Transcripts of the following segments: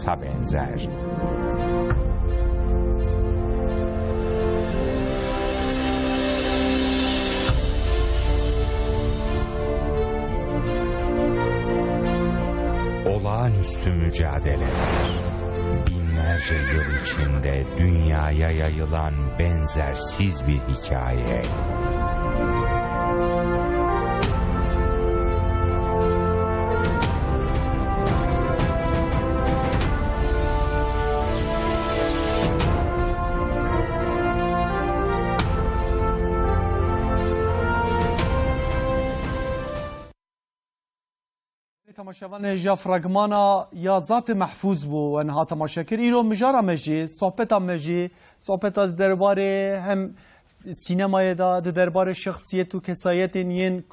ta benzer. Olağanüstü mücadeleler, binlerce yıl içinde dünyaya yayılan benzersiz bir hikaye. تماشاوان جا فرagmana ya zat mahfuz bu en ha temaşakir îro mijara meji sohbeta meji sohbeta derbare hem sinemaya da derbare şahsiyet û kesayetên yên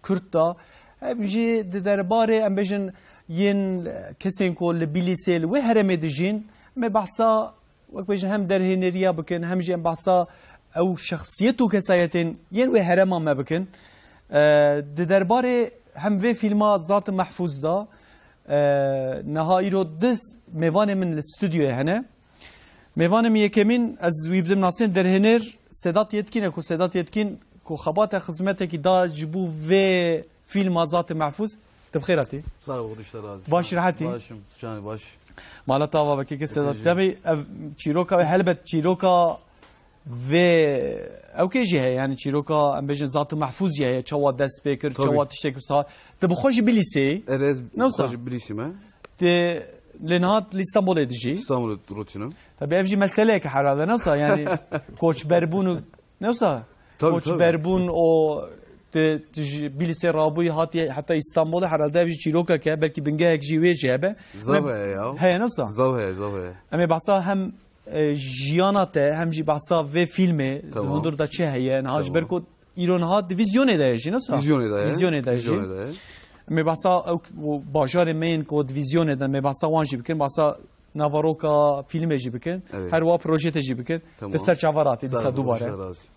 Kurd da hem jî derbare em bêjin yên kesên ku li Bilîsê li wê herêmê dijîn me behsa wek bêjin hem derhêneriya bikin hem jî em behsa ew şahsiyet û kesayetên yên wê herêma me bikin di derbare hem vê filma zat mahfuz da neha îro diz mêvanê min li stüdyoya hene. Mêvanê min yekemîn ez wî bidim nasên derhêner Sedat Yetkin e ku Sedat Yetkin ku xebata xizmetekî da ji bo vê filma zat mahfuz te bi xêr hatî. Sağ ol işler razı. Baş rahatî. Başım canı baş. Mala tava vekeke Sedat. Tabii ev çîroka helbet çîroka ve ew kê jî heye yani çîroka em bêjin zat mahfuz jî heye çawa dest pê kir çawa tiştek wisa te bi xwe ji Bilîsê Erez Newsa? Xwecî Bilîsê me. te li nihat li İstanbulê dijî İstanbul rutinim. tabii ev jî meseleyek herhalde newsa yani koçberbûn û newsa Tabii, koçberbûn o te ji Bilîsê rabûyî hatiye heta İstanbulê herhalde ev jî çîrokek e belkî bingehek jî wê jî hebe Zav heye ya. heye newsa Zav heye. em ê behsa hem jiyana te hem jî behsa vê filmê Tamam. hundir da çi heye niha ji Tamam. ber ku îro niha divizyonê de ye jî newsa Vizyonê de ye. Vizyonê de jî me behsa bajarê me yên ku divizyonê de me behsa wan jî bikin behsa navaroka filmê jî bikin Evet. her wa projeyê jî bikin Tamam. di ser çavaratê dîsa dubare İşler razı.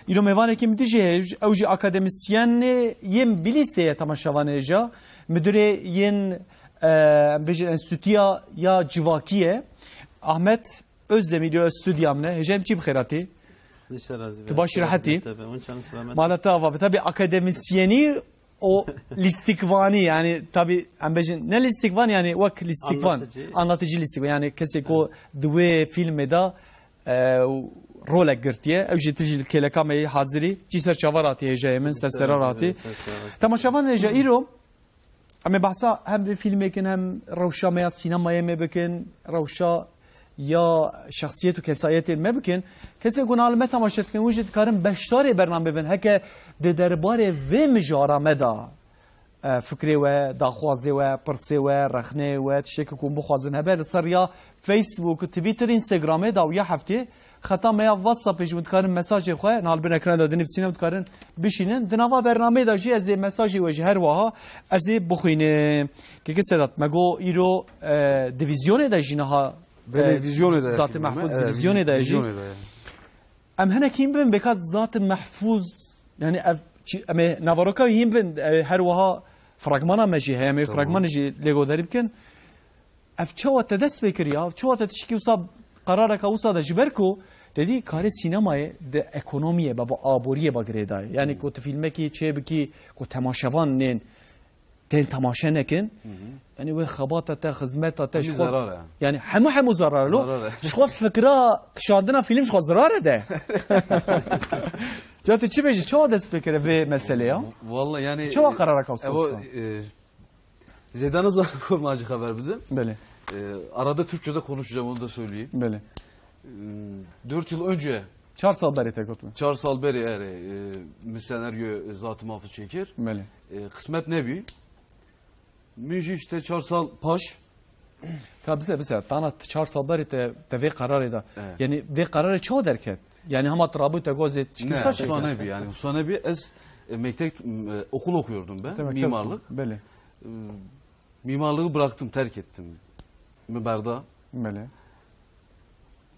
îro mêvanekî min dijî heye ew jî akademisyenê yên Bilîsê temaşavanê ja müdürê yên em bêjin enstitûya ya civakî Ahmet Özdemir ya stüdyam ne hecem çi bi xêr hatî Tu baş rahatî malata ava tabi akademisyeni o listikvani yani tabi em bêjin ne listikvan yani wek listikvan anlatıcı listikvan yani kesek o divê filmê da rolek girtiye ew jî tijî kêlekamê hazirî cî ser çavar hatî hêjeyê min ser serar hatî temaşavan hêja îro em ê behsa hem vê filmêkin hem rewşa me ya sînemayê me bikin rewşa ya şahsiyet û kesayetên me bikin kesek ku nal me temaşe dikin wî jî dikarin beşdarê bername bin heke di derbarê vê mijara me da fikrê we daxwazê we pirsê we rexnê we tiştekî ku bixwazin hebe li ser ya Facebook Twitter Instagramê da û ya heftê xeta me ya WhatsAppê jî dikarin mesajê xwe nal bin ekran da dinivîsîne dikarin bişînin di nava bernamê da jî ez ê mesajê we ji her wiha ez ê bixwînim keke Sedat me got îro divizyonê de jî niha Vizyonê de. Zat-ı Mahfuz vizyonê de jî em hinekî bin bekat Zat-ı Mahfuz yani ev em ê navaroka hîn bin her wiha fragmana me jî heye em ê fragmanê jî lê goderî bikin ev çawa te dest pê kiriya çawa te tişkî wisa qarareka wisa de ji ber ku dedî karê sînemayê di ekonomiyê be bi aboriyê be girê daye yani ku tu filmekî çê bikî ku temaşevan nên tên temaşe nekin yani wê xebata te xizmeta te ji Zarar yani hemû zarar lo Zarar e. ji xwe fikra kişandina film ji xwe zarar de Ca tu çi bêjî çawa dest pê kire vê meselê ya Vallahi yani. çawa qarareka wisa O Zedan'ı kurmacı haber bildim. Belê Arada Türkçe'de konuşacağım onu da söyleyeyim. belê 4 yıl önce çar sal berê te gotin Charles Alberi senaryo Zat-ı Mahfuz çekir. belê Kısmet Nebi. Müjde işte Çarsal Paş. ka bise tana çar sal berê te vê qararê da Evet. yani vê qararê çawa derket yani hema trabû te gozê Ne? Hüsnü Nebi yani. Hüsnü Nebi ez mektep okul okuyordum ben. Mimarlık. belê Mimarlığı bıraktım, terk ettim. Müberda. belê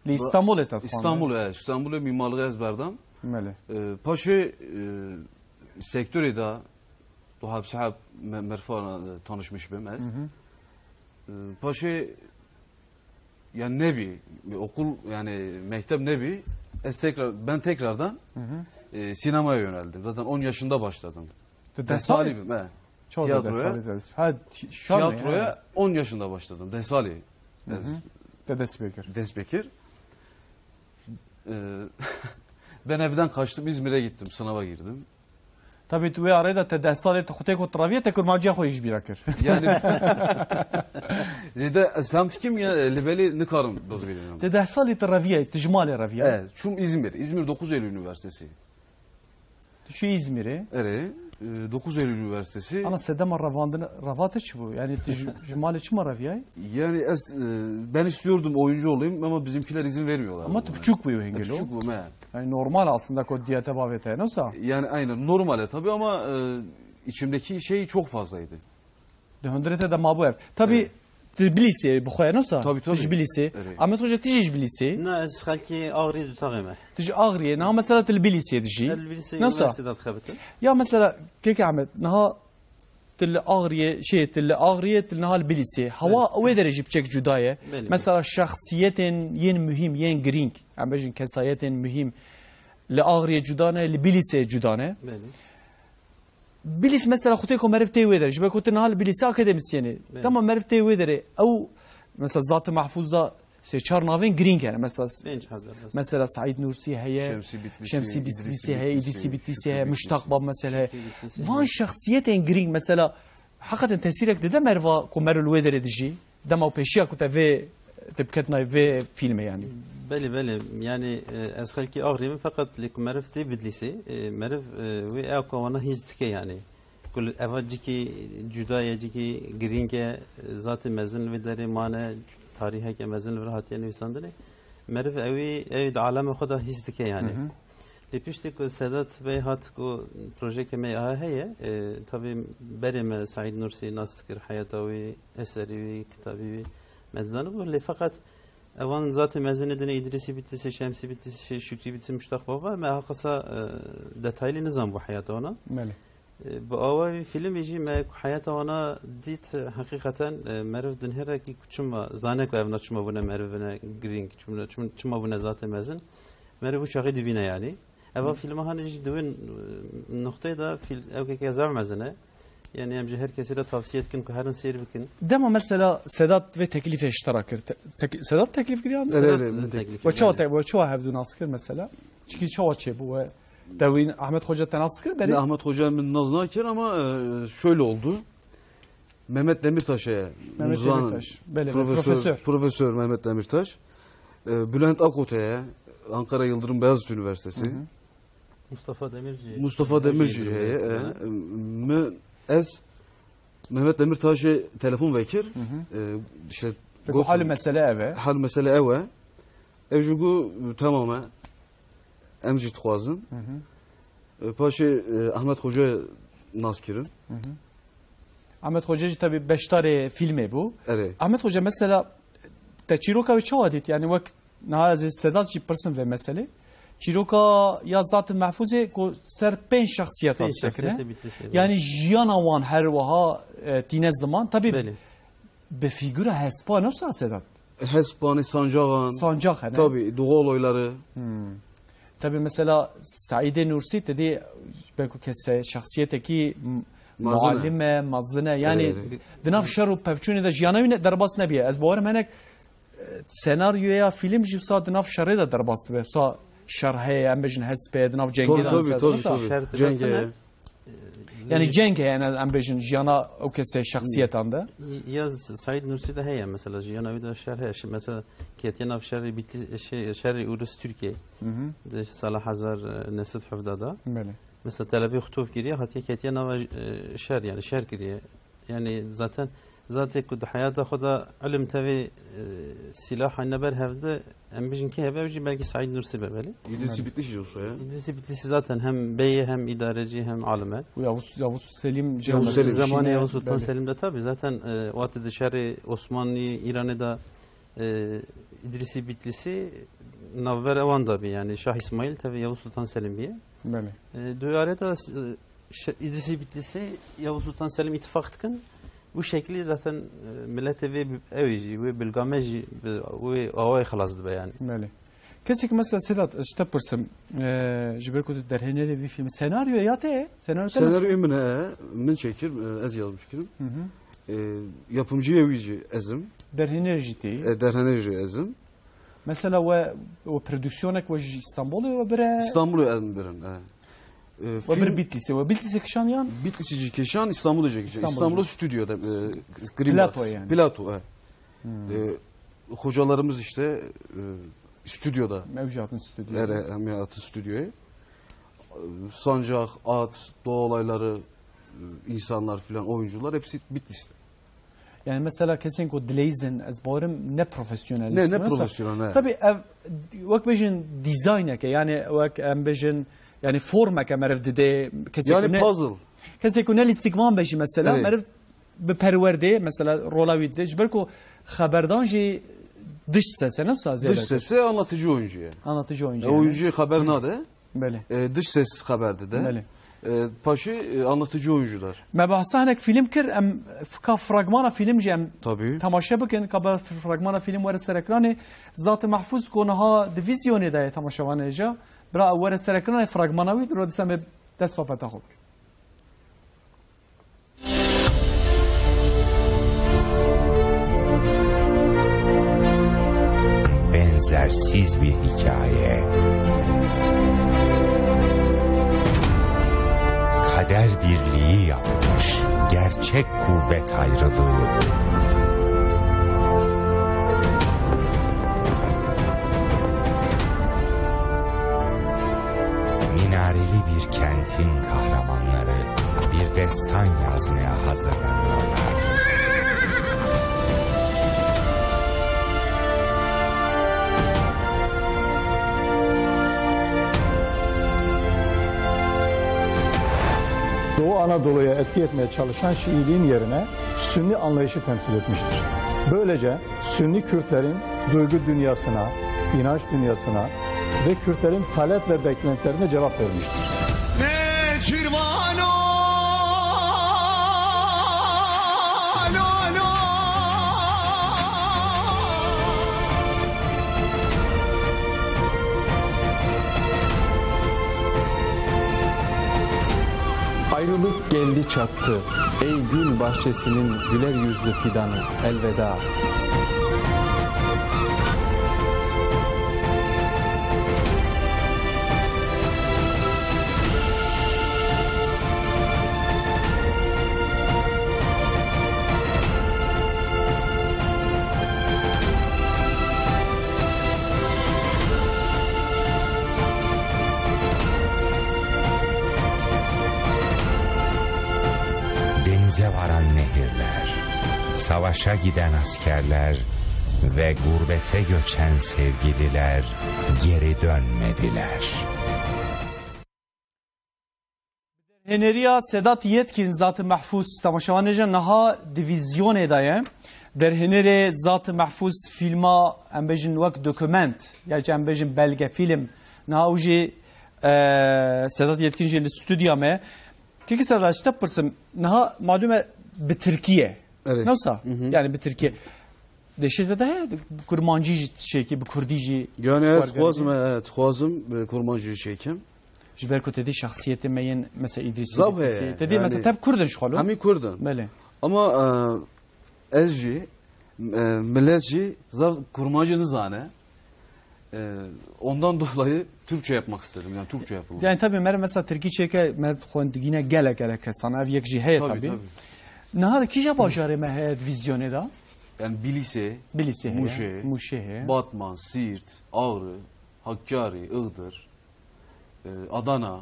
li İstanbulê te İstanbul'e mimarlığı ezberdim. belê Paşa sektörü de Tuhab Sahab Merfan'a tanışmış ben ez. Paşa yani nebi, okul yani mektep nebi. Ben tekrardan sinemaya yöneldim. Zaten 10 yaşında başladım. Desaliyim. Çok tiyatroya. Tiyatroya 10 yaşında başladım. Desali. Desbekir. Ben evden kaçtım, İzmir'e gittim, sınava girdim. Tabii tu araya da te dersale te xutê ku traviye te kurmaciya xwe iş birakir. Yani de ez fehmtikim ya libeli nikarım dozbilin. Te dersale traviye, te jmale raviye. Evet, şum İzmir 9 Eylül Üniversitesi. Şu İzmir'e. Evet, 9 Eylül Üniversitesi. Ana sedema ravandını ravatı çı bu? Yani te jmale çı mı raviye? Yani ben istiyordum oyuncu olayım ama bizimkiler izin vermiyorlar. Ama tu küçük bu hengelo. Küçük bu me. Yani normal aslında kod diyete bavete nasıl? Yani aynen normale tabii ama içimdeki şey çok fazlaydı. De hundrete de mabu ev. Tabii Tbilisi bu xoya nasıl? Tabii. Tbilisi. Ama hoca Tbilisi. نه از خالکی آغری دو تاقیمه. Tiji Ağrı'ya. Naha mesela Tbilisi'ye diji. البلیسی Nasıl? üniversiteden خبتن. Ya mesela keke Ahmet naha Tille Ağrı'ya tille naha Tbilisi. Hava o derece bçek cüdaye. Benim. Mesela şahsiyetin yen mühim yen grink. Ambejin kesayetin mühim. Le Ağrı'ya cüdane, le Tbilisi'ye cüdane. بله. Bilis mesela xuteko merif tey vedere. Jibe kote nahal bilisi akademisyeni. Tamam merif tey vedere. Ev mesela Zat-ı Mahfuz'da çar navin grink yani. بینچ حضر. Mesela Said Nursi heye, Şemsi Bitlisi heye, İdrisi Bitlisi heye, Müştak Bab mesela. Van şahsiyeten grink mesela. Hakikaten tesir ekti de merva ko merul vedere diji. Dema peşiya kote ve tepketna ve filme yani. بله بله يعني از خالکی آغری من فقط لیک معرف دی بدلیسی معرف و اکوانا هیست که yani کل اواجی کی جدای کی گرینگ ذات مزن و در مانه تاریخ که مزن و راحتی نویسنده معرف اوی عالم خدا هیست که yani لپیشتی کو سادات به هات کو پروژه که می هیه tabii بریم سعید نورسی ناستکر حیاتوی اثری کتابی مزن بود فقط Evan zaten mezenedine İdrisi bittisi, Şemsi bittisi, Şükrü bittisi, Müştak Baba. Me hakasa detaylı nizam bu hayata ona. Meli. Bu avay film ici me hayata ona dit hakikaten merv din heraki kuçuma zanek ve evna çuma buna mervene green çuma buna zaten mezen. Merv bu şağı dibine yani. Eva filme hani cidden noktayı da evke kezav mezene. Yani emce herkese de tavsiye etkin ki her an seyir bikin. Dema mesela Sedat ve teklife iştirak etti. Sedat teklif giriyor mu? Evet, teklif. Ve çoğu hevdun askır mesela. Çünkü çoğu şey bu ve devin Ahmet Hoca tenaskır beri. Ahmet Hoca'nın nazına kir ama şöyle oldu. Mehmet Demirtaş'a Profesör Mehmet Demirtaş, Bülent Akota'ya, Ankara Yıldırım Beyazıt Üniversitesi, Mustafa Demirci'ye, Mehmet Demirtaş'a telefon vekir, işte bu hal mesele eve. Hal mesele eve. Evjugu tamamen emcit xwazin. Paşa Ahmet Hoca naskirin. Ahmet Hoca tabi beştare filmi bu. Evet. Ahmet Hoca mesela Çiroka ve çoğadit yani vakt nazi Sedat Cipersin ve mesele. Çiroka ya Zat-ı Mahfuze ko ser 5 şahsiyet alsakne. Yani jiyana wan her vaha tine zaman tabi be figura hespa nasıl Sedat? Hespani Sancak hani. Tabi doğal oyları. Tabi mesela Said Nursi dedi belki kese şahsiyeteki muallime, mazine yani dinav şerru pevçuni de jiyana derbas nebiye. Ez bavarım henek senaryoya film jivsa dinav şerre de derbas be. Sa şerhe embejin hespe dinav cengi. Tabi. Cenge. Yani cenge yani embejin jiyana o kese şahsiyet anda. Yaz Said Nursi de heye mesela jiyana vida şerhe mesela ketiyenav şerri bitti şerri urus Türkiye. De Salah Hazar Nesit Hufdada. Böyle. Mesela telabi xutuf giriye hatiye ketiyenav şer yani şer giriye. Yani zaten kudu hayata xoda ilim tabi silah neber hevde embejin ki heve belki Said Nursi bebeli. İdrisi Bitlisi olsa ya. İdrisi Bitlisi zaten hem beye hem idareci hem alime. Bu Yavuz Selim zamanı Yavuz Sultan Selim'de tabi zaten o adı dışarı Osmanlı İran'ı da İdrisi Bitlisi navver evan da bir yani Şah İsmail tabi Yavuz Sultan Selim diye. Böyle. Duyarı da İdrisi Bitlisi Yavuz Sultan Selim ittifak tıkın bu şekli zaten millete ve evci ve bilgameji ve avay xalasdı be yani. بله کسی که مثلا سیدات اشتا پرسم جبر کد در هنری وی فیلم سناریو یا ته سناریو ته Senaryo emine min çekir, ez yazmışkirim. Yapımcı evici ezim, در هنری جیتی derhaneci ezim. مثلا و پرودکسیونک و استانبول و بره İstanbul'u ezim birin. و بره بیتلیسی و بیتلیسی کشان یان Bitlisi Keşan, İstanbul'u çekecek. İstanbul'da. İstanbul'da stüdyoda. Green Plato Box. yani. Plato, hocalarımız işte stüdyoda. mevcutun stüdyo Emniyatı stüdyoya. Sancak, at, doğa olayları, insanlar filan, oyuncular hepsi Bitlis'te. yani mesela kesin ko dileyzin az barım ne profesyonel Ne profesyonel, ne? tabi ev vak bejin dizaynek yani vak em bejin yani formak emerev dide kesin Yani puzzle. kesin ko ne istikman beji mesela Evet. merev be perverde mesela rola vidde jber ko haberdan ji dış sese ne sazı Dış sesi anlatıcı oyuncuya. anlatıcı oyuncu yani. Oyuncuya haber ne? Bele Dış ses haberde de. bele Paşı anlatıcı oyuncular. me bahsa hinek film kir em ka fragmana film ji em Tabii. tamaşa bikin ka fragmana film were ser ekranê zat mahfuz ko niha divizyonê de temaşavanê ja bira were ser ekranê fragmana wî ro disem dest sohbeta xwe bikin. Benzersiz bir hikaye. Kader birliği yapmış. Gerçek kuvvet ayrılığı. Minareli bir kentin kahramanları bir destan yazmaya hazırlanıyorlar. Doğu Anadolu'ya etki etmeye çalışan Şiiliğin yerine Sünni anlayışı temsil etmiştir. Böylece Sünni Kürtlerin duygu dünyasına, inanç dünyasına ve Kürtlerin talep ve beklentilerine cevap vermiştir. Ayrılık geldi çattı, ey gül bahçesinin güler yüzlü fidanı, elveda. Denize varan nehirler, savaşa giden askerler ve gurbete göçen sevgililer geri dönmediler. Heneriya Sedat Yetkin zat-ı mahfuz temaşavanê ja niha divizyonê de ye der henerê zat-ı mahfuz filma em bêjin wek dokument ya em bêjin belge film niha ew jî Sedat Yetkin jî li stüdya me kêkî Sedat ji te pirsim niha malûme bi Tirkiye Evet. newsa yani bi Tirkiye deşê de heye bi kurmancî jî şekî bi Kurdî jî Yani evet, Var xwazim kurmancı çekim. ji ber ku tedî şahsiyetê me yên mesela İdrîsî Zav heye, tedî yani- mesela tev Kurdin ji xwe Hemi Kurdun. Bele Ama ez jî, millet jî zav kurmancı zane. Ondan dolayı Türkçe yapmak istedim. Yani Türkçe yapıldı. Yani tabii mer mesela Tirkiçeke mer xwendigîne gelek kesan ev yek jî heye tabii. Nahar kîja bajarê me heye vizyonê da? Yani Bilise, Bilisê heye. Muşê, Muşê heye. Batman, Siirt, Ağrı, Hakkari, Iğdır, Adana,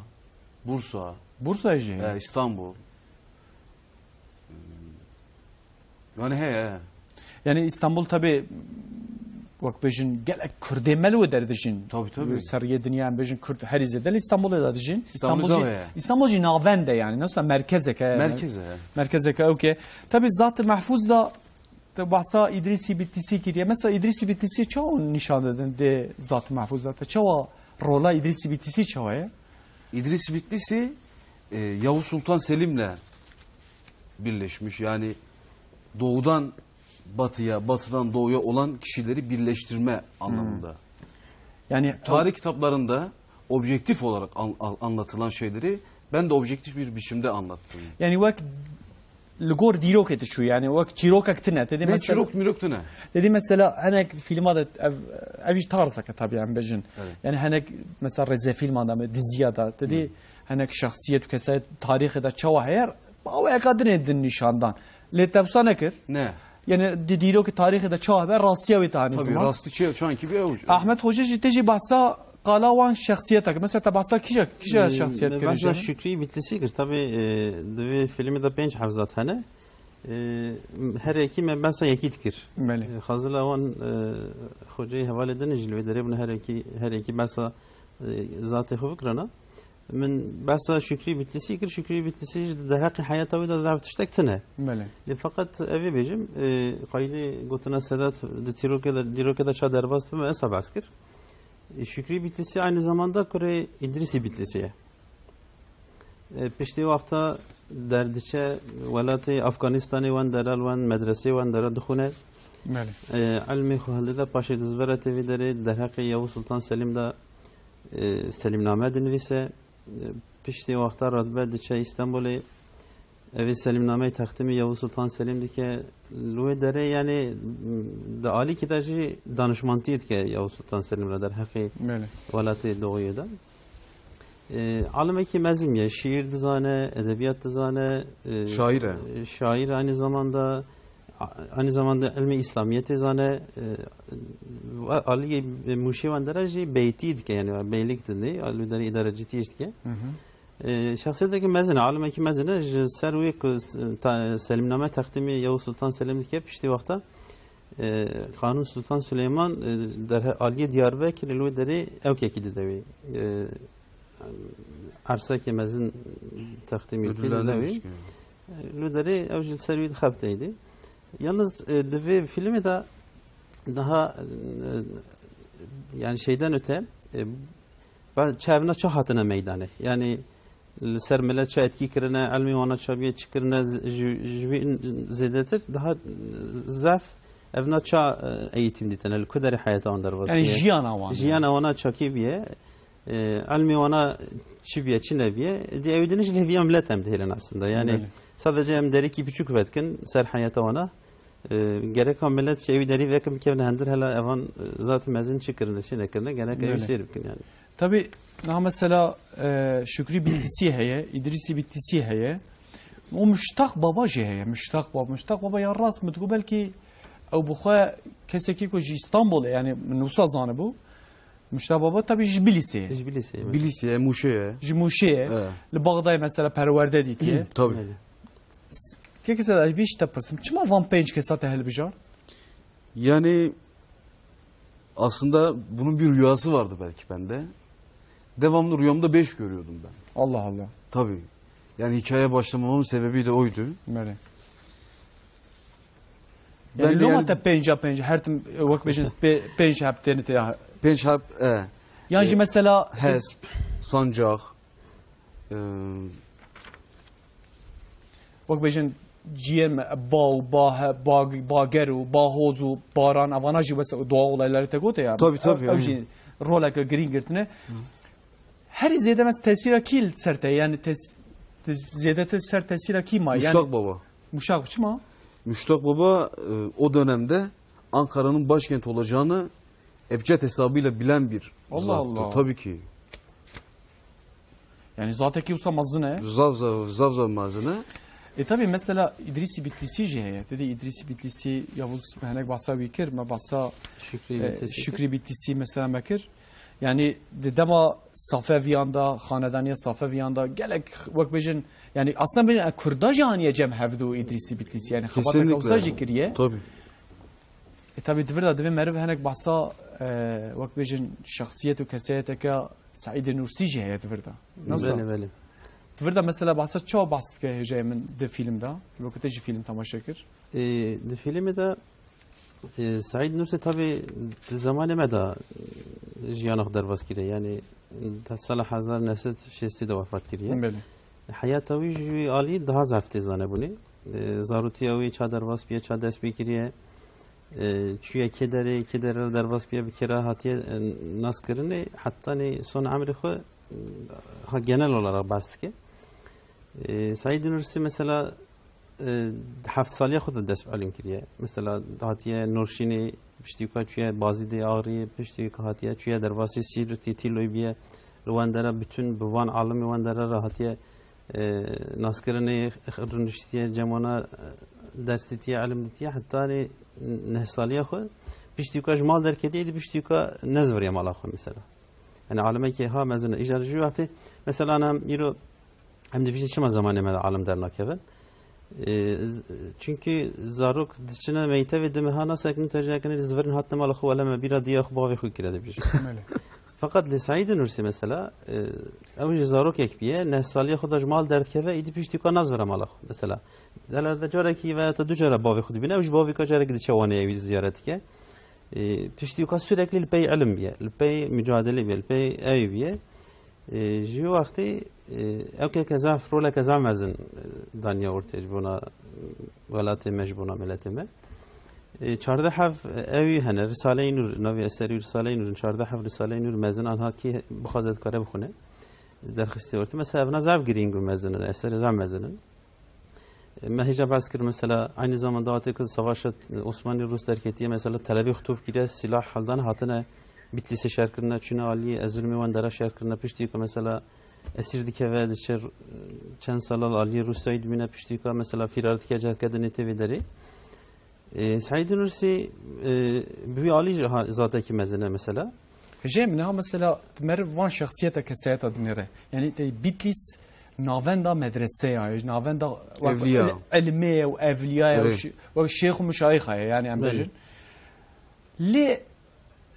Bursa, Bursa'ya jî heye. İstanbul. Yani he. Yani İstanbul tabii wek bejin gelek Kurdê melo derdijin. Tabii. Seriye dünya em bejin Kurd herî zêde İstanbul'e da dijin. İstanbul heye. İstanbul jî navende yani nasıl merkezek heye. Merkeze. Merkezek okey. Tabii zat-ı mahfuz da bahsa İdrisi Bitlisi kiriye. Mesela İdrisi Bitlisi çawa nişan dedin de zat-ı mahfuz da çawa rola İdrisi Bitlisi çawa ye. İdris Bitlisi Yavuz Sultan Selim'le birleşmiş. Yani doğudan batıya, batıdan doğuya olan kişileri birleştirme anlamında. Yani Tarih kitaplarında objektif olarak anlatılan şeyleri ben de objektif bir biçimde anlattım. yani vak Ligor dirok eti şu yani vak çirok aktine dedi Ne mesela çirok miroktu ne? dedi mesela hanek filmada ev tarzaka tabii yani bejin Evet. yani hanek mesela reze filmada mı diziye da dedi hanek şahsiyet kesayet tarihi da çava her o kadar edin nişandan letafsa nekir Ne? yani dirok tarihi da çava ve rasya ve tane Tabii zaman rastı şu anki bir avuç. Ahmet Hoca ciddi bahsa qalawan şahsiyetek mesela tabasa kişi şahsiyet Başta göreceğim. Şükrü bitlisi tabi devi filmi de 5 hafızat hane. Her iki me ben yeki dikir. Meli. Hazırla on hocayı havale edin jilve dere bunu her iki basa zatı hıvıkrana. من بس شكري بتلسي كر شكري بتلسي ده حق حياته وده زعف تشتكتنا Meli. فقط أبي بيجم قايلي قلتنا السادات ديرو كده شا درباست فما أصاب عسكر Şükrü Bitlisi aynı zamanda Kore İdrisi Bitlisi'ye. Pişti vakta derdiçe velati Afganistan'ı van deral van medrese van deral dukhune. Meli. Almi Khuhalida Paşa Dizveret evi deri derhaki Yavuz Sultan Selim'de Selimname dinlise pişti vakta radbe diçe İstanbul'u evi Selimname takdimi Yavuz Sultan Selim dike luye dere yani da Ali kitacı danışmantıydı ki Yavuz Sultan Selim'le derhaki Meli. velatı doğuyor da. Alımeki mezim ya şiir dizane, edebiyat dizane, Şaire. şair aynı zamanda ilmi İslamiyet dizane Ali muşevan derece beytiydi ki yani beylikti ne alüderi idareciti işte ki. Şahsiyeteki mezine, alımeki mezine servi Selimname takdimi Yavuz Sultan Selim dike pişti vakta Kanun Sultan Süleyman Aliye Diyarbakır ilüderi evkeki devi. Arsaki mezin takdim edildi. Lüderi evcil servi xabteydi. Yalnız devi filmi de daha yani şeyden öte çevre çahatına meydanı. Yani sermele ça etki kirine, elmi ona çabiye çıkırına zedetir. Daha zaf evna ça eğitim ditene. Kuderi hayata onlar var. Yani jiyana wan. Jiyana ona çakibiye. Almi ona çibiye çinebiye diye evdiniz leviye milletem diyelim aslında yani Öyle. sadece hem deri ki küçük vetkin ser hayata ona gerek millet şeyi deri ve kim kevne hendir hala evan zaten mezin çıkırında şey nekirinde gerek Öyle. evi seripkin yani. Tabi daha mesela Şükrü Bitlisi heye, İdrisi Bitlisi heye. O müştak baba heye, müştak baba ya rast mı belki o bu kha keseki ko İstanbul yani nusa zanı bu. Müştak baba tabi Jbilisi. Bilisi. Bilisiye, Muşe'ye. Jmuşiye. Evet. Li Bağday mesela perverde ditiye. Tabii. Kekese da viş tapırsın. Çima van penç kesate helbijar? Yani aslında bunun bir rüyası vardı belki bende. Devamlı rüyamda 5 görüyordum ben. Allah Allah. Tabii. Yani hikaye başlamamın sebebi de oydu. Meri. Ben Yani de loma yani- te penç her tim vak bejin penç hapteni te. Pençhap, Yani mesela Hesp, Sancak, vak bejin ciğer bageru, bahozu, baran, avanajı mesela doğa olayları te gote ya. Tabii, Avji rolaka green girtine. Her zedemez tesira kil serte yani zedete ser tesira kima yani. Müştak Baba. Muşak çima? Müştak Baba o dönemde Ankara'nın başkenti olacağını ebced hesabıyla bilen bir Allah zattı. Allah. Tabii ki. Yani zaten ki usamazı ne? Zavzav mazını. Tabi mesela İdrisi Bitlisi heye. Dedi İdrisi Bitlisi Yavuz Mehenek basa bikir me basa Şükrü Bitlisi mesela mekir. Yani dedema Safeviyanda, Hanedaniye Safeviyanda gelek vak bejin yani aslında ben Kurda janiye cem hevdu İdrisi Bitlisi yani xabatak olsa jikriye. Tabii. Tabi divirda divi merv henek basa vak bejin şahsiyet ve kesiyeteka Said Nursi heye divirda. Nasıl? Böyle. Divirda mesela basa çoğu bastı ki hece min de filmde. Vakıteci film tamaşa kir. De filmi de Said Nursi tabi zamanı meda jiyanak dervaz kire yani tasala hazar neset şesti de vefat kiriye. Beli. Hayatavi Ali daha zafte zane bunu. zarutiya wî ça derbas biye ça dest pê kiriye çûye kêderê derbas biye bi kêra hatiye naskirinê heta nê son emrê xwe ha genel olarak bas dike. Saîd Nursi mesela heft saliye xwe de dest bi elîm kiriye. Mesela hatiye Nurşînê piştîka çûye bazî de Agiriyê piştîka hatiye çûye derbasî Sîrtê Tîloy biye li wan dere bütün bi van alimê wan dere re hatiye naskirinê rûniştiye cemana ders ditiye elim ditiye heta nê neh saliye xwe piştîka ji mal derketiye dî piştîka nezviriye mala xwe mesela. Yani alimekî ha mezin îjar jî wextê mesela em îro em dibîjin çima zamanê me de alim dernakevin. Çünkü zarok diçine meytevê di mihana sekin tercihekine zverin hatne mala xwe wele me bîra diye xwe bavê xwe kire dibîjin. Fakat li Saîd Nursi mesela ew ji zarokek biye neh saliye xwe da ji mal derdkeve îdî piştîka nazvire mala xwe mesela. Delerde carekî veya ta du cara bavê xwe dibîne ew ji bavê ka carekî diçe waneye wî ziyaretike. Piştîka sürekli li pey ilim biye, li pey mücadele biye, li pey ew biye. Ji wextê ew kezaf rola kezaf mezin daniya ortaya ji bona welatê me ji bona miletê me. Çarda hev evî hene Risale-i Nur navê eserî Risale-i Nur'un çarda hev Risale-i Nur mezin anha ki bixwaze dikare bixwîne derxistê ortaya mesela evna zav girîng û mezinin eserê zav mezinin me hêja behs kir mesela aynı zamanda hatê ku savaşa Osmanî Rûs derketiye mesela telebî xutûv kiriye silah heldan hatine Bitlisê şerkirine çûne aliyê ez zulmê wan dera şerkirine piştî ku mesela esir dikeve diçe çend salal aliyê Rûsyayê dibîne piştî ku mesela firar dike cerkedinê tevê derê. Saîd Nursi bi wî alî zatekî mezine mesela. Hejê min ha mesela meriv van şexsiyeta kesayeta dinêre. Yani Bitlis navenda medreseya, navenda Evliya. ilmê û evliyaya ve şeyx û müşayîxa yani em bêjin. Lê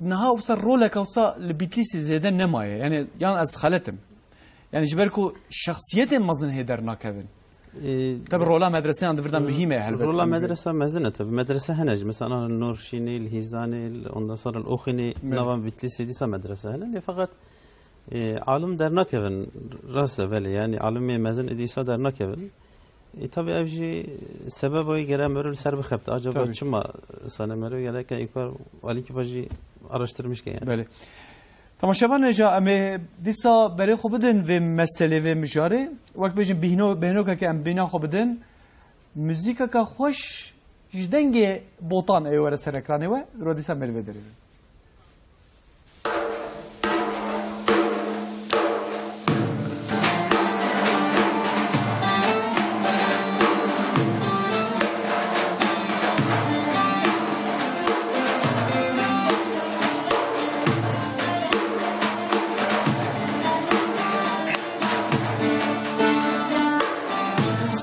niha wisa roleka wisa li Bitlisê zêde nemaye. Yani yan ez xeletim. Yani ji ber ku şexsiyetên mezin hêder nakevin. Tabi rola medreseyan divirdan bihîme helbet. Rola medrese mezine tabi. Medrese hene mesela Nurşînê, Hîzanê, ondan sonra Oxînê nava Bitlisê dîsa medrese hene. Fakat alim dernakevin rast evvel yani alimê mezin edîsa dernakevin. Tabi ev jî sebeboyê gere merû ser bixebte. Acaba çima sane merû geleke ekber alî ki jî araştırmışken yani. Belê. Temaşevan neja em dîsa berê xwe bidin vê meselê vê mijarê wek bêjin bêhnokeke em bîna xwe bidin müzîkeka xweş ji dengê botan ê were ser ekranê we ro dîsa merivê derê.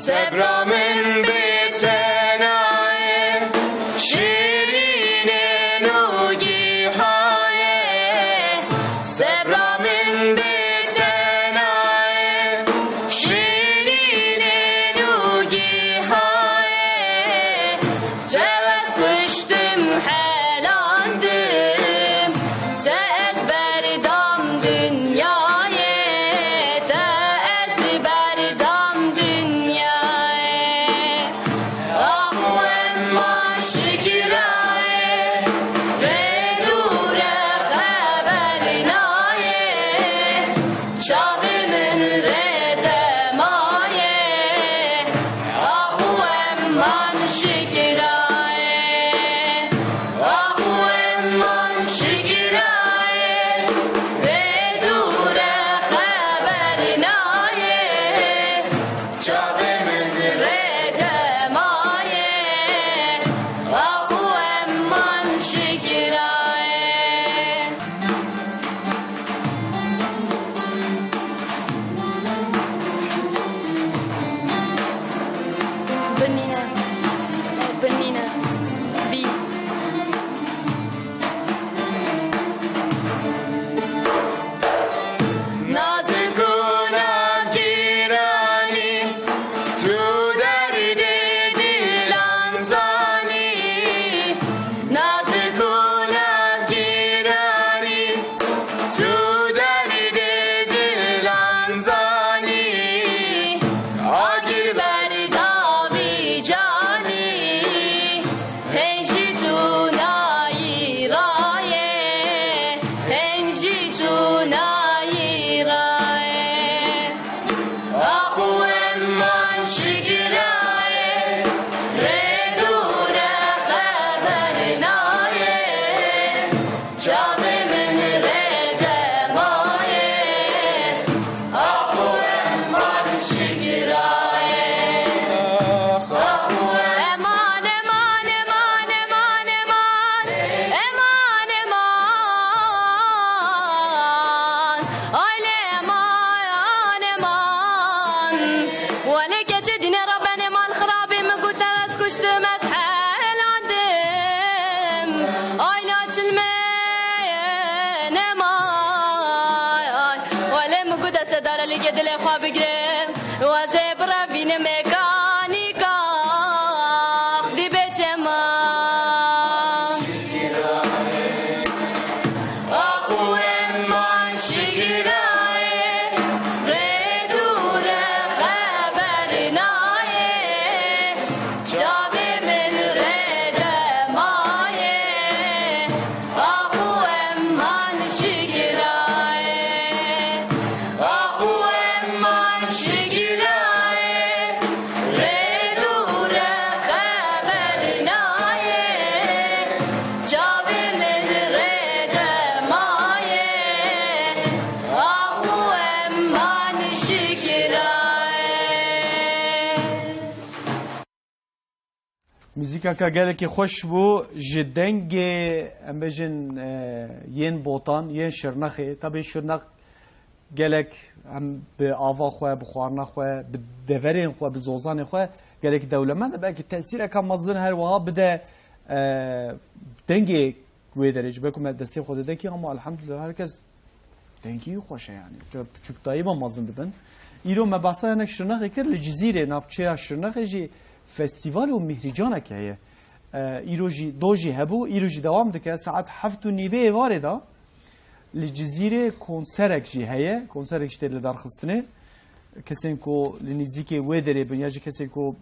Sebramın betenaye, şirine nugihaye. Sebramın betenaye, şirine nugihaye. Teves kıştım helandım, tez berdam dünyaya, tez berdam dünyaya. Benina, bi. نمای ولی مگود صدار لیگ دل خواب گرم و زبر بین مکانیکا دی بچما آخویم من شگیرای ردور خبر نای شابه من ردمای آخویم من شگیرای آخویم من شگیرای ردور خبر نای شابه من ردمای آخویم من شگیرای موزیکا که گله که خوش بو جدنگ ام بجن ین بوتان ین شرنخه طبعا شرنخ گلک هم به آوا خواه به خوارنا خواه به دورین خواه به زوزان خواه گلک دولمند بلکه تأثیر کم مزن هر وها بده دنگی گوی درج بکم دستی خود دکی اما الحمدلله هرکس دنگی خوشه يعني چوب دایما مزن دبن ایرو مبحثه هنک شرنخه کر لجزیره نافچه شرنخه جی فستیوال و مهرجانه که هیه ایروجی دوجی هبو ایروجی دوام دکه ساعت 7:30 وارده لجزیره کنسرک جی هیه کنسرک جی لدار خستنه کسین کو لنزیک ودره بن یاجی کسین کو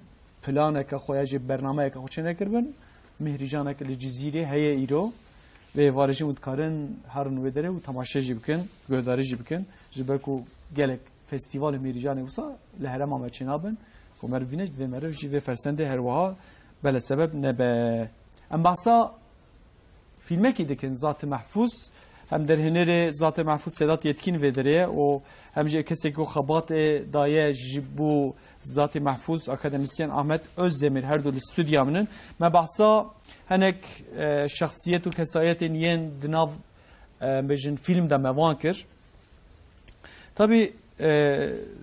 پلانه که خویاجی برنامه که خوچه نکربن مهرجانه که لجزیره هیه ایرو و وارجی متکارن هرن ودره و تماشا جی بکن گوداری جی بکن جبکو گلک فستیوال مهرجانه وسا لهرم آمد چنابن ومر فينش دي مرف جي في فرسنده هروها بلا سبب نبا ام بحثا فيلمه كي دكن ذات محفوظ هم در هنر ذات محفوظ صدات يتكين ودريه و هم جي كسي كو خبات دايه جبو ذات محفوظ اكاديميسيان احمد özdemir her dolu stüdyamının ما بحثا هنك شخصيت و كسايت ين دناv بجن فيلم ده موان كر tabi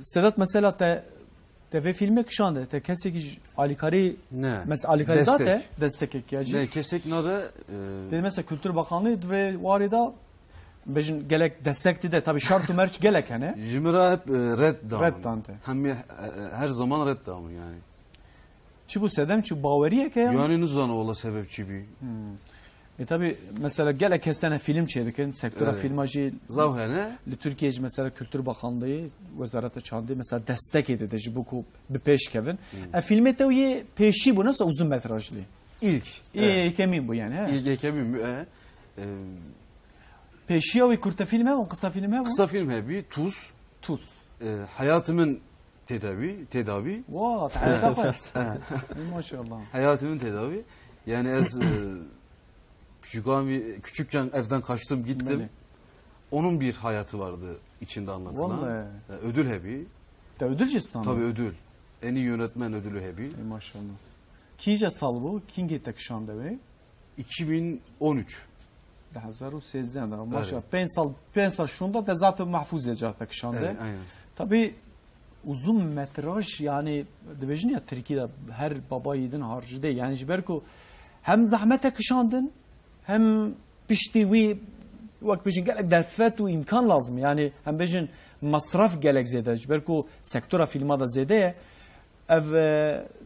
Sedat mesela TV filmi kışandı. Te kesik alikari Ne? mesela alikari Destek. zaten destek ekici. Ne kesik ne de Dedi mesela Kültür Bakanlığı ve varida bejin gelek destekti de tabii şartı merç gelek hani. Jimra hep red damı. Red dante. Hem her zaman red damı yani. Çi bu sedem çi bavariye ki ya. Yani nuzan ola sebepçi bir. Tabii mesela gelek kesene film çevikin sektöre Evet. filmacı Zavhene Türkiye mesela Kültür Bakanlığı Wezarata Çandı mesela destek edildi bu ku bir peş kevin. Filme de peşi bu nasıl uzun metrajlı. ilk. Kemin bu yani. He? İlk ekemim. Peşi o kurta filme o kısa filme bu. Kısa film hebi Tuz. Tuz. Hayatımın tedavi. Vaa ta'ala maşallah. Hayatımın tedavi. Yani ez küçükken evden kaçtım gittim. Böyle. Onun bir hayatı vardı içinde anlatılan. Vallahi. Ödül hebi. De ödülcistan. Tabii ödül. En iyi yönetmen ödülü hebi. Maşallah. Kice sal bu? Kingi tekşan devi? 2013. 2013 de maşallah. Pensa şunda da zaten mahfuz edecek tekşan de. Evet, aynen. Tabii uzun metraj yani dibejin ya Türkiye'de her baba yiğidin harcı değil. Yani jiberku hem zahmete kışandın hem pişti ve vak bejin gelek derfet ve imkan lazım. Yani hem bejin masraf gelek zede. Jiberku sektora filma da zede ev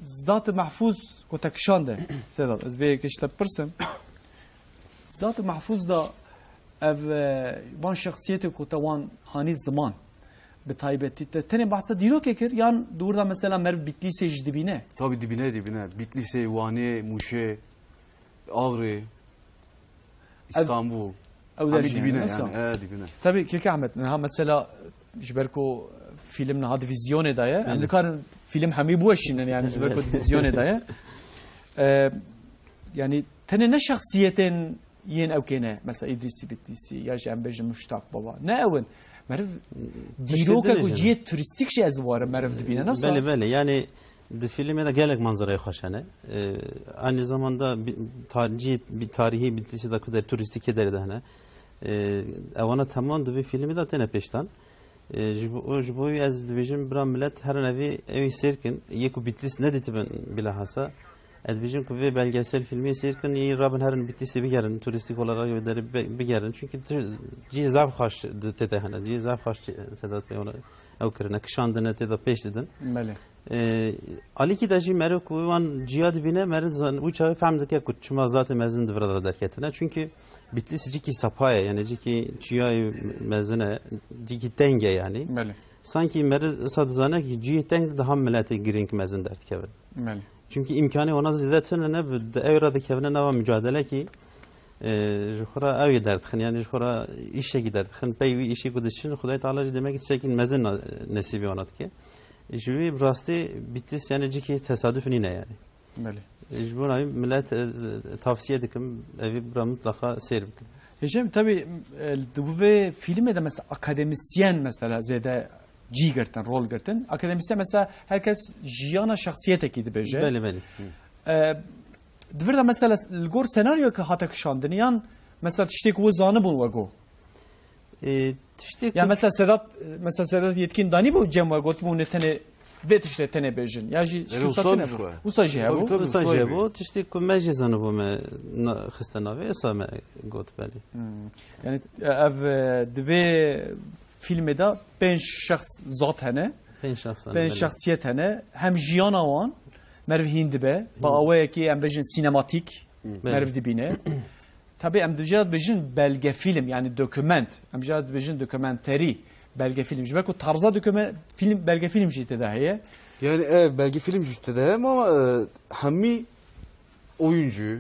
zat-ı mahfuz ko tekşandı. Sedat ez bir işte pırsın. Zat-ı mahfuz da ev van şahsiyeti ko tavan hani zaman بتایبەتی تنه بحثا دیرو که کرد یان دوردا مثلا مر Bitlis'e dibine. Tabii dibine. Bitlis'e, Van'e, Muş'e, Avre, İstanbul. Ev dibine yani. Dibine. Tabii ki Ahmet ha mesela jiberko film ha divizyone daye. Yani karın film hami bu eşinin yani jiberko divizyone daye. Yani tene ne şahsiyetin yen evkene mesela İdrisi Bitlisi ya Cembeci Muştak baba. Ne evin? Merv diroka ku ciye turistik şey az var merv dibine nasıl? Bele yani de filme de gelek manzaraya hoşane. Aynı zamanda bir tarihi Bitlisi de kadar turistik eder de hani. Evana tamam de filmi de tene peşten. Jiboyu az division bram millet her nevi evi serkin yeku Bitlis ne dedi ben bilahasa Edbijin ku belgesel filmi seyirken iyi Rabin herin bittisi bir gerin turistik olarak bir gerin çünkü cizaf hoş dedi hani cizaf hoş Sedat Bey ona evkirine kışandığını dedi peş dedin. Bəli. Ali ki daji merek uyan cihad bine merzan uçağı famdık ya kutçuma zaten mezun dıvralara derketine çünkü Bitlis ciki sapaya yani ciki cihayı mezune ciki denge yani. Bəli. Sanki meriz sadızane ki cihayı denge daha millete giring mezun dert kevin. Bəli. Çünkü imkanı ona ziddetine ne evrada kevine ne var mücadele ki jukura ev giderdik yani jukura işe giderdik. Peyvi işi kuduşun Huday Teala demek ki çekin mezun nesibi onat ki. Jüvi rastı Bitlis yani ciki tesadüfün yine yani. Bəli. Jibun abi millet tavsiye edikim evi bura mutlaka seyir bikin. Hocam tabii bu ve filmde de mesela akademisyen mesela zede girtin, rol girtin. Akademisyen mesela herkes jiyana şahsiyet ekidi beje. Beli. Dvirda mesela gor senaryo ki hatta kışandınıyan mesela tiştek o zanı bunu vago. Tiştek Yani mesela Sedat Yetkin dani bu cem vago bu netene ve tişte tene bejin. Ya ji usa bu. Usa jiha bu. Tabii, Sadece bu tiştek ku mecizanı bu me xistanavi esame got beli. Yani ev dve filmde de 5 şahs zat hene. Ben şahsen. Ben şahsiyet hene. Hem jiyana wan merv hindibe. Ba awaya ki em bejin sinematik merv dibine. Tabii em dijad bejin belge film yani doküment. Em dijad bejin dokumenteri belge film. Jibe ku tarza dokument film belge film jite dahiye. Yani belki film işte de ama hami oyuncu,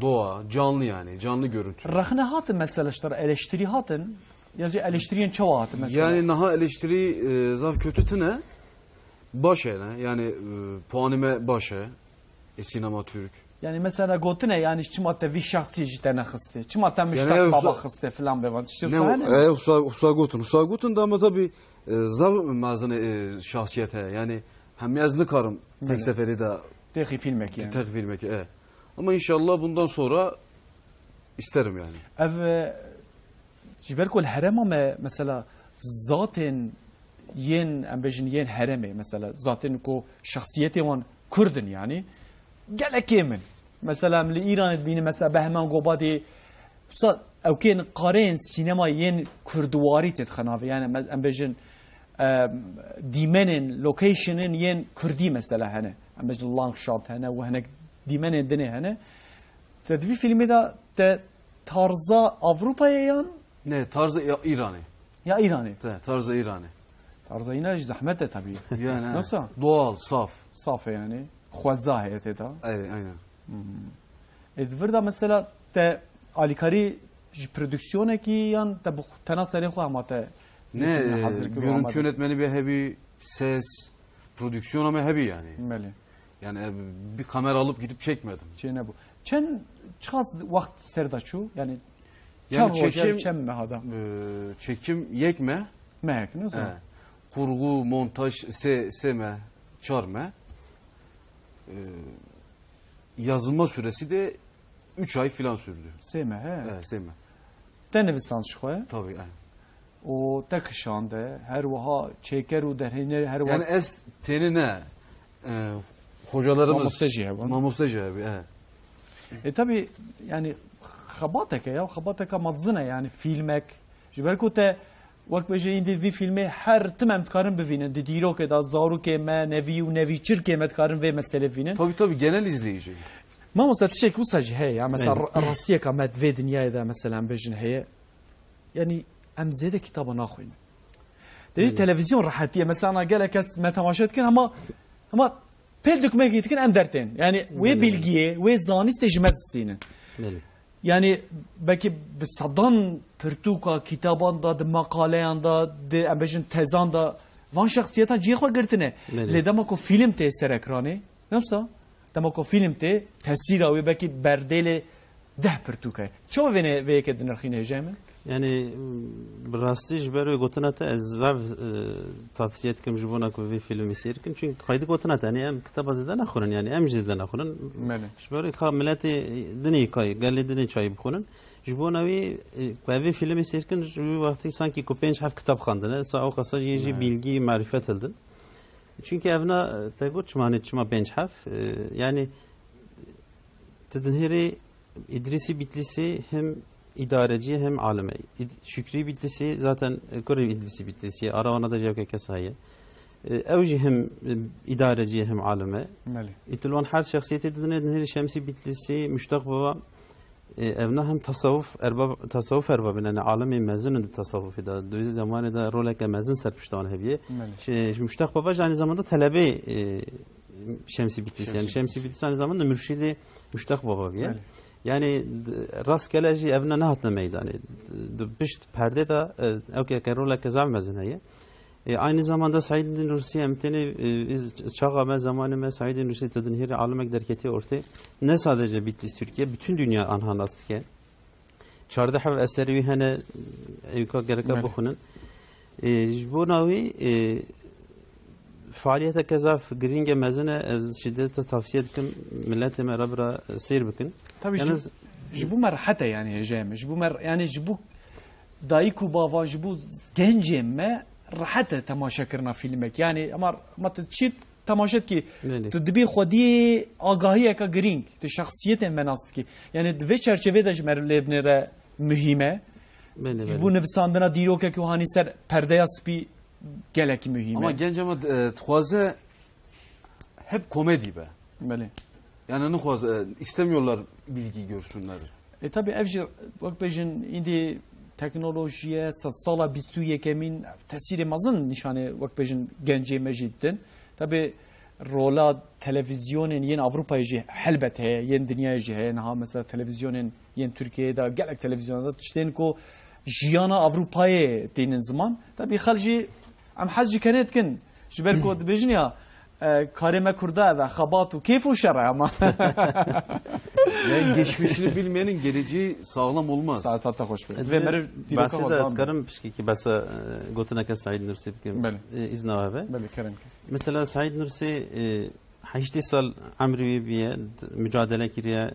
doğa, canlı yani canlı görüntü. Rahne hatın mesela işte eleştiri hatın. Yazı eleştiriyen çava hatın mesela. Yani naha eleştiri zaf kötü tine baş ele yani puanime baş sinema Türk. Yani mesela gotine yani çimatte vi şahsi jitene xiste. Çimatte Yani müştak baba xiste falan bevan. İşte Ne Husa Gutun da ama tabi zaf mazını şahsiyete yani hem yazlı karım tek seferi de Tehi filmek yani. tek filmeki ama inşallah bundan sonra isterim yani. Ev jiberkol herema me mesela zaten yen ambejin yen hereme mesela zaten ko şahsiyeti wan Kurdun yani. Gelek yemin. Mesela li İran bini mesela Behman Gobadi ew kên qarên sinema yên Kurduwarî tê dixenavi yani em bêjin dîmenên locationên yên Kurdî mesela hene em bêjin Langshot hene û hinek dîmenên dinê hene te divî filmê de te tarza Avrupa'ya yan Ne tarzı İran'ı. ya İranê Tarzı İran'ı. tarza yine zahmet de tabii Yani nasıl doğal, saf. safê yani xweza heye tê da Aynen. divir da mesela te alîkarî ji prodüksiyonekî yan te bi tena serê xwe hema te Ne hazır ki bu görüntü amade. yönetmeni bir hebi, ses, prodüksiyon ama hebi yani. Bəli. Yani bir kamera alıp gidip çekmedim. Çene bu. Çen çaz vakt serdaçu yani Yani çam çekim- çem mehada. Çekim yekme, Mehek ne he, zaman? kurgu, montaj, seme, çarme. Yazılma süresi de 3 ay filan sürdü. Seme he. Seme. Te nevisan şoy. Tabii yani. O te kışande her vaha çeker u derhine her Yani vaha es tenine hocalarımız Mamosteci ya bu. Mamosteci abi. tabi yani xabateke ya xabateke mazına yani filmek. Jiberku te vakt beje indi vi filmi her timem tkarın bivinin. Di dîrokê da zarokê me nevî û nevîçirkê me tkarın vê mesele vînin. Tabii genel izleyici. ما مثلا تشيك وصج هي يعني مثلا الرستيه كما في دنيا اذا مثلا بيجن هي يعني ام زيد كتابه ناخوين دليل تلفزيون راحتيه مثلا انا قال لك ما تماشيت كان اما بيلدك ما جيت كان ام درتين يعني وي بلجيه وي زاني استجمات ستين Beli. يعني belki بصدان برتوكا كتابان دا مقاليان دا ام بيجن تزان دا وان شخصيتها جي خو قرتنه لدما كو فيلم تي سر اكراني نفسه دما کو فیلم ته تاثیر او بکی بردل ده پرتوکه چو ونه وی که دنرخینه جامن Yani rastı jberu gotunata ez zav tavsiye etkim jibona ku vi filmi seyirkin çünkü kaydı gotunata yani em kitaba zeden akhurun yani em jizden akhurun Mele. jberu ka milleti dini kay galli dini çay bkhurun jibona vi filmi seyirkin ju vakti sanki ku 5 haf kitap xandına sa o qasa yeji bilgi marifet eldin çünkü evna tegot çmani çma 5 haf yani Tedinheri İdrisi Bitlisi hem idareci hem alime. Şükrü Bitlisi zaten Kore İdrisi Bitlisi. Aravana da cevke kesayı. Evci hem idareci hem alime. Mali. İtilvan her şahsiyeti tedinheri Şemsi Bitlisi müştak baba. Evna hem tasavvuf erbabı yani alemi mezunun da tasavvufu da döviz zamanı da roleke mezun serpiştan hebiye. Müştak baba aynı zamanda talebe Şemsi Bitlisi yani Şemsi Bitlisi aynı zamanda mürşidi Müştak baba diye. Yani rastgeleci evna ne hatna meydanı. Bişt perde da evke roleke zav mezun heye. Aynı zamanda Said Nursi emteni çağame zamanı Said Nursi tedinheri almek derketi ortaya ne sadece Bitlis Türkiye bütün dünya anhanastike çardahav eseri hene evka gereka bukhunun bu navi faaliyete kezaf gringe mezene az şiddete tavsiye etkim millete merabra seyir bikin. Tabii bu merhate yani hecem. Yani bu dayıku bava bu gencim me راحت تماشا کرنا فیلمک یعنی اما چیت تماشات کی تدبی خودی آگاهی کا گرینگ تو شخصیت مناست کی یعنی دوی چرچوه داش مرلبنه را مهمه bu nefsandına diro ki hani ser perdeye spi gelek mühim. Ama genç ama tuhaze hep komedi be. Böyle. Yani ne tuhaze istemiyorlar bilgi görsünler. Tabi evci bak bejin indi teknolojiye sala 21 kemin tesiri mazın nişane vakbejin genci mecitten. Tabi rola televizyonun yeni Avrupa'yı jih helbet he, yeni dünyayı jih he. Naha mesela televizyonun yeni Türkiye'de gerek televizyonda tişten ko jiyana Avrupa'yı dinin zaman. Tabi halci am hazci kenetkin. Jiber ko bejin ya karime kurda ve habatu keyfu şer'a ama. Yani geçmişini bilmeyenin geleceği sağlam olmaz. Saat hoş be. Ve mer bahsede atkarım pişki basa gotuna ka Said Nursi bikim. İzna abi. Beli kerem. Mesela Said Nursi 8 sal amri biye mücadele kiriye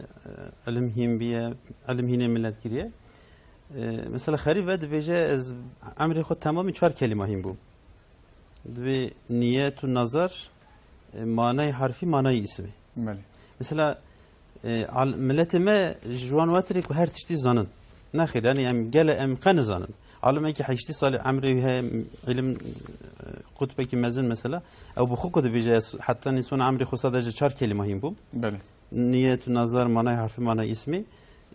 ilim him biye ilim hine millet kiriye. Mesela xari ve dveje az amri xod tamamı 4 kelime him bu. Ve niyet ve nazar manayı harfi manayı ismi. Beli. Mesela milletime جوان واتری که هر تشتی زنن نخیر یعنی ام گله ام خن زنن علمه که 8 سال عمری علم قطبه کی مزن مثلا او بخو کد بیجه حتی نسون عمری خو sadece 4 kelime him bu. Beli. Niyet, nazar, manay harfi, manay ismi.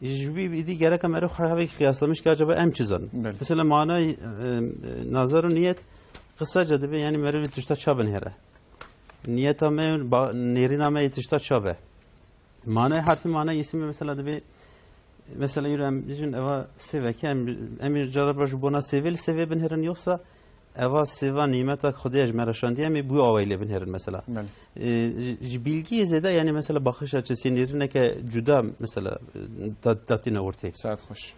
Jübi idi gerek ama havayı kıyaslamış ki acaba em çizen. Mesela manay nazar niyet kısaca da yani merve tuşta çaben here. Niyet ama nerin ama tuşta çabe. Manay harfi manay ismi mesela da bir mesela yürüyen bizim eva sevek emir carabaj buna sevil seve bin herin yoksa eva seva nimeta khudiyaj meraşan diye mi bu avayla bin herin mesela. Bilgi zede yani mesela bakış açısı nerine ki cüda mesela datine ortaya. Saat hoş.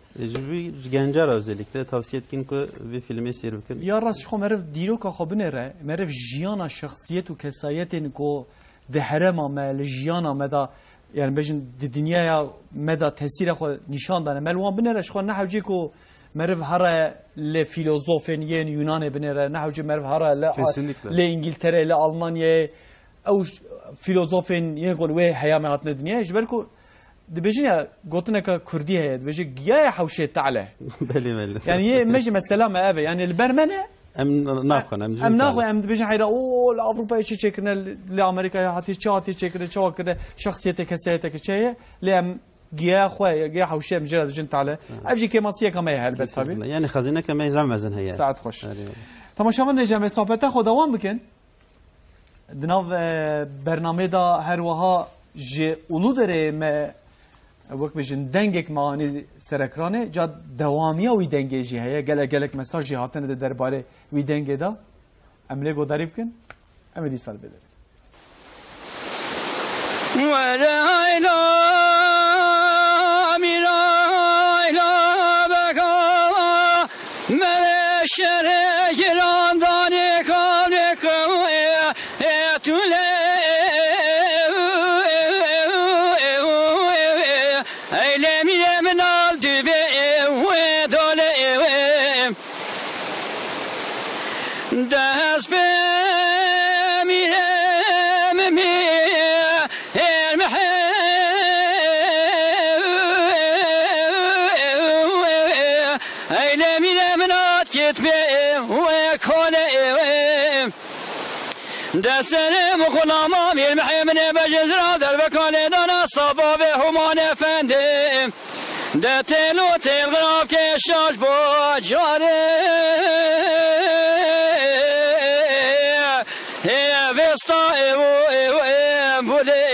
Gencer özellikle tavsiye etkin ki bir filmi seyirkin. Ya rast şu merv dilo ka xabinere merv jiyana şahsiyet u kesayetin ko dehrema mel jiyana meda yani bejin dünyaya meda tesir xo nişan dane melwan binere xo nahvci ko merv hara le filozofin yen Yunan binere nahvci merv hara le İngiltere le Almanya او filozofin yen gol ve hayame hatne dünya jber ko dibejin ya gotne ka Kurdi he dibejin ya hawşet ta'ala beli yani ye meci mesela ma abi yani البرمنه ام ناخن ام ناخن ام بيجي حيرا او لاوروبا شي تشكرنا لامريكا هاتي تشكرنا تشكرنا شخصيتك كسيتك شيء لام جيا خويا جيا حوشه مجرد جنت على ابجي كماسيه كما هلبت طبي يعني خزينه كما يزعمزن هي ساعات خوش تماشاون نجم صحبت خو دوام بكن دناو برنامه دا هر وها جي اولو دره ما وقت بيجن دنگك معاني سرکرانه جا دوامیه وی دنگه جی هیا گلک مساجی هاتن ده درباره وی دنگه دا امله گو داری بکن امدی سال بدر ولا إله إلا بكا ما شريك لنداني كونك Das bemire gitmeyim ve kaleyim Desenim kulağıma bir mehemine becizra Derbekale'den sabah ve human efendim De telu telgraf keşaş bacare Vesta evo bule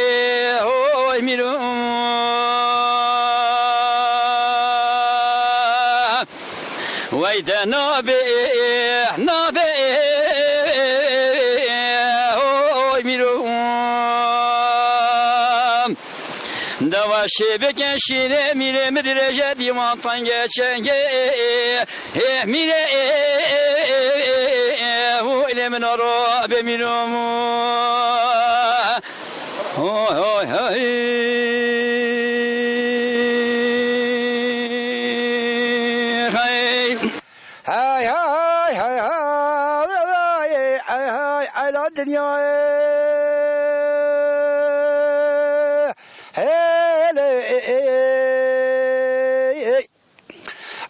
oy mirum Vayda nabe oy mirum Davaşı bekeşire mire mirece dimantan geçen mire bu ilemin ara be mirum oy oy oy hay hay hay hay hay hay la dünya hele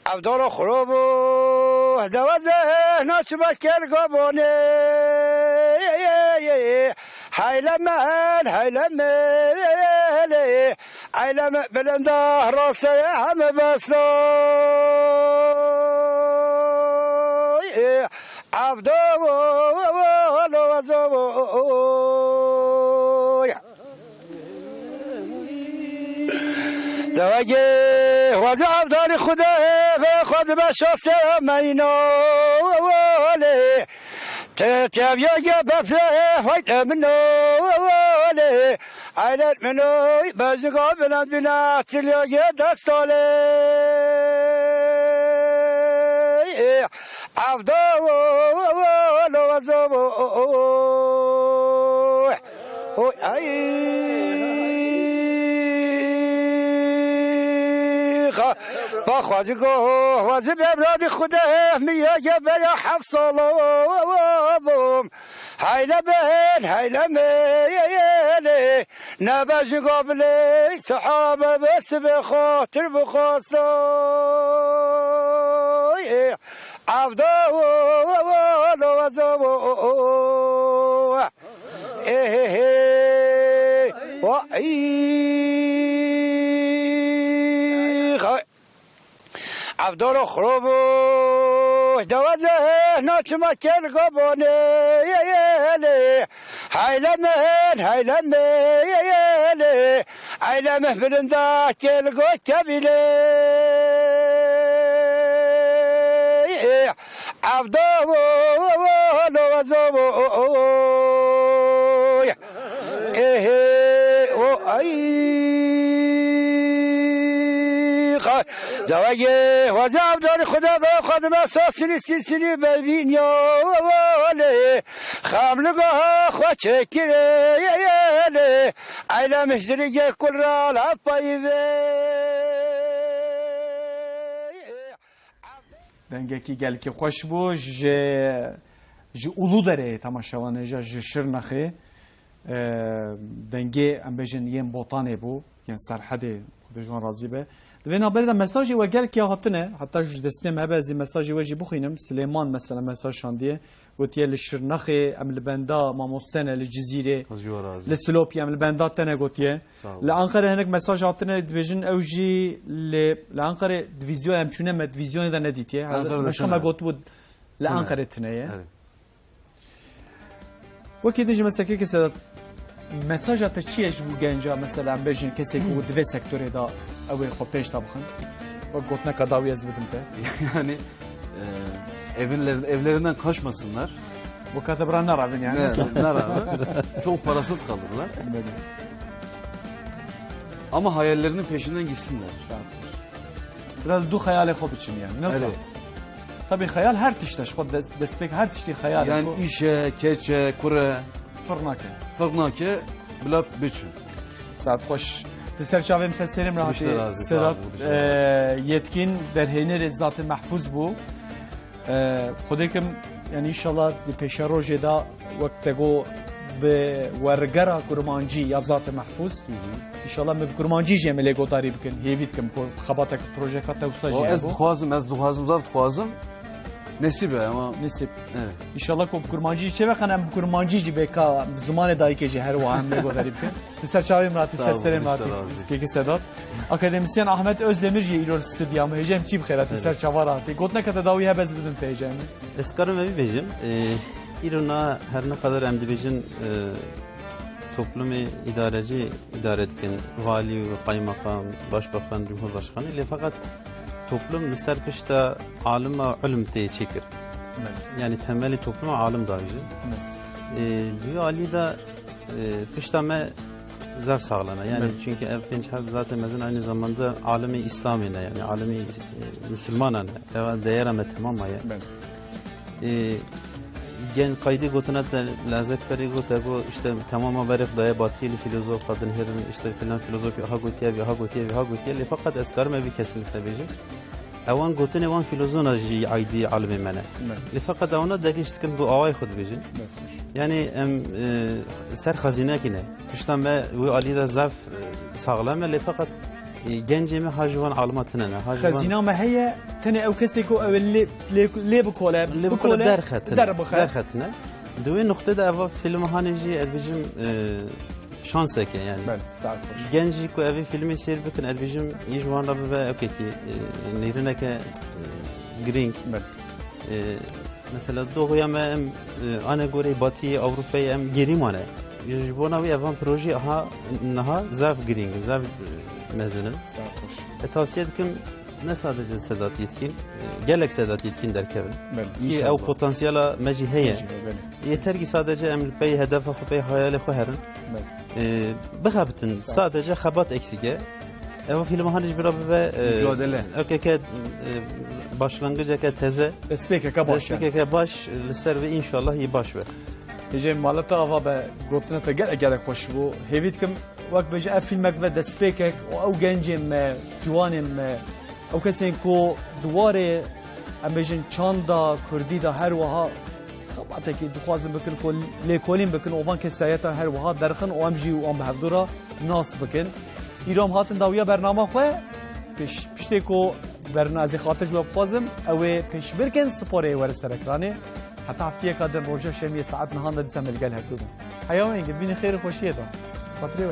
avdar khrobo davaze naçmak ker gabone haylaman haylamele aylama belenda rasa ham baso عبدو ولوزو دواجه وزعب داری خدا به خود بشاسته منو ولی تتیابیا یا بفته فایت منو ولی عیلت منو بزنگا بلند بینا تلیا یا دستاله عبدو ولوزو ای با خوازی گو خوازی ببرادی خوده میگه بیا حفصالو هیله بین هیله میلی نبجی قبلی صحابه بس بخاطر بخواستای عبدا ولوزو عبدالله خروبو دوازه ناچما کل گبانه هیلمه ایلمه بلنده کل گو کبیله عبدالله وزو دوایه وزاب داری خدا به خودم اساسلی سیسلی ببین یا ولی خاملگاه خوا چکره یلی ایلم هزری کل را لپایی دنگکی گلکی خوش بو جی اولو داره تماشاوانه جی شرنخه دنگی ام بجن یم بوطانه بو یم سرحده خودجوان راضی به دوین آبری دا مساجی و گلکی هاتنه حتی جو دستیم هبه ازی مساجی و جی بخوینم سلیمان مثلا مساج شاندیه گوتیه لشرنخه ام لبندا ماموستنه لجزیره لسلوپی ام لبندا تنه گوتیه لانقره هنک مساج هاتنه بجن اوجی لانقره دیویزیون ام چونه مد دیویزیون دا ندیتیه مشخمه گوت بود لانقره تنه وکی دیجی مثلا که کسی مساجات چیش بو گنجا مثلا بجن کسی که دو سکتوری دا اوی خو پیش تا بخن و گوتنا کداوی از بدم ته Yani evlerinden kaçmasınlar. Bu katebran naravin yani. Çok parasız kalırlar. Ama hayallerinin peşinden gitsinler. Biraz du hayal خوب için yani. Nasıl? Evet. Tabii hayal her tişteş. Kod destek her tişti hayal. Yani işe, keçe, kure, fırnake, bile bütün. Saat hoş. Tüser çavim seslerim rahatı. Sırat yetkin derheyne zaten mahfuz bu. Xudekim yani inşallah di peşeroje da vaktegô ve wergera kurmancî ya zaten mahfuz. İnşallah me kurmancî jê me lê gotarî bikin. Hêvî dikim ku xebatek projeka te wisa jî. Ez dixwazim zaf dixwazim Nesibe ama Nisip. evet. İnşallah ko kurmancı çeve xanem kurmancı beka zamanı dayıkeci her vahem ne garip. Ser çağırayım rahat, Sağ ser olun, serem rahat. sağ olun. Peki Sedat. Akademisyen Ahmet Özdemirci ilor stüdyamı hecem çip xerat ser çava rahat. Gotne kata davi hebez bidin teyjem. Eskarım evi bejim. İrona her ne kadar em dibêjin toplumu idareci idare etkin vali ve kaymakam, başbakan, cumhurbaşkanı ile fakat toplum misal pişta alim ve ilim teye çekir. Yani temeli topluma alim davacı. Diyor Ali da pişta me zar sağlana. Yani çünkü evpenç zaten mezun aynı zamanda alimi İslamine yani alimi Müslümanane. Değereme tamam ya. Gen kaydı gotuna da lazet peri gotago işte tamama beref daya batiyeli filozof kadın herin işte filan filozofi ha gotiye fakat eskar me bir kesinlikle bejim. Avan gotun evan filozona ji aydi alimi mene. Fakat ona da geçtikin bu avay xud bejim. Yani ser hazine kine. İşte me bu Ali da zaf sağlam le fakat gencemi hacvan almatına Hazina me heye tene ev kesiko ev le bu kole bu kole derxetine دوی نقطه da eva film haneci elbijim şans eke yani. Ben sağ ol. Genci ko evi filmi seyir bikin elbijim yijwan da be okeki nirneke green. Ben. Mesela doğuya em ana göre Batı Avrupa'ya em geri mane. Yijwana ve evan proje ha naha zaf green zaf mezinin. Sağ ol. Tavsiye edikim ne sadece Sedat Yetkin, gelek Sedat Yetkin derkevin. Ki ev potansiyela meci heye. Yeter ki sadece emlipey hedefe xupey hayali xu herin. Bixabitin sadece xabat eksige. Ev film hanic bir ve Mücadele. ökeke başlangıç eke teze. Despeke baş. Despeke baş liser ve inşallah iyi baş ver. Hecem malata ava be gotuna ta gel hoş bu. Hevit kim vak beje ev filmek ve despeke o gencim me civanim me او کسی کو دواره امبیجن چاندا کردی دا هر وها خباته کی دخوازم بکن کل لیکولین بکن اوان کسایتا هر وها درخن او امجی او ام بهدورا ناس بکن ایرام هاتن داویا برنامه خو پشتی کو برنامه خاطر جو بازم او پیش برکن سپوره ور سرکرانه حتی هفتیه قدر روزا شمی ساعت نهان دسم الگل هکتو حیوان بین خیر خوشیه دا خاطری